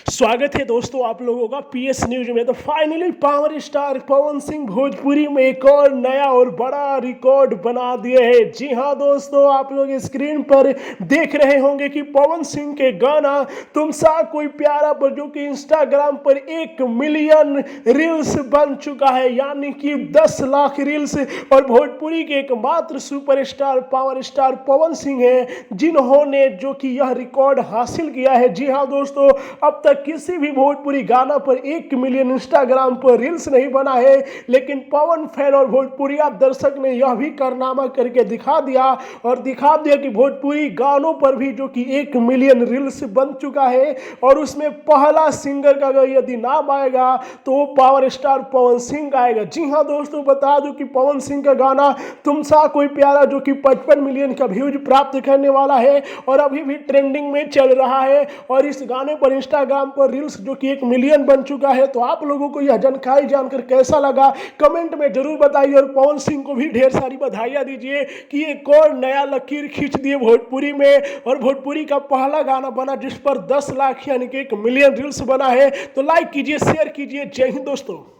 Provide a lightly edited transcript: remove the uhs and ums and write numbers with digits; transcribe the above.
स्वागत है दोस्तों आप लोगों का पीएस न्यूज में। तो finally power star Pawan Singh Bhojpuri में एक और नया और बड़ा रिकॉर्ड बना दिए हैं। जी हां दोस्तों, आप लोग स्क्रीन पर देख रहे होंगे कि पवन सिंह के गाना तुम सा कोई प्यारा पर जो कि इंस्टाग्राम पर 1 मिलियन रील्स बन चुका है, यानी कि 10 लाख रील्स। और भोजपुरी के एकमात्र superstar power star Pawan Singh हैं जिन्होंने जो कि यह रिकॉर्ड हासिल किया है। जी हाँ दोस्तों, अब तक किसी भी भोजपुरी गाना पर 1 मिलियन इंस्टाग्राम पर रील्स नहीं बना है, लेकिन पवन फैन और भोजपुरिया दर्शक ने यह भी कारनामा करके दिखा दिया कि भोजपुरी गानों पर भी जो कि 1 मिलियन रील्स बन चुका है। और उसमें पहला सिंगर का अगर यदि नाम आएगा तो वो पावर स्टार पवन सिंह का आएगा। जी हाँ दोस्तों, बता दूं कि पवन सिंह का गाना तुम सा कोई प्यारा जो कि 55 मिलियन का व्यूज प्राप्त करने वाला है और अभी भी ट्रेंडिंग में चल रहा है। और इस गाने पर इंस्टाग्राम पर रील्स जो कि 1 मिलियन बन चुका है। तो आप लोगों को यह जानकारी जानकर कैसा लगा कमेंट में जरूर बताइए। और पवन सिंह को भी ढेर सारी बधाइयां दीजिए कि एक और नया लकीर खींच दिए भोजपुरी में, और भोजपुरी का पहला गाना बना जिस पर 10 लाख यानी कि 1 मिलियन रील्स बना है। तो लाइक कीजिए, शेयर कीजिए। जय हिंद दोस्तों।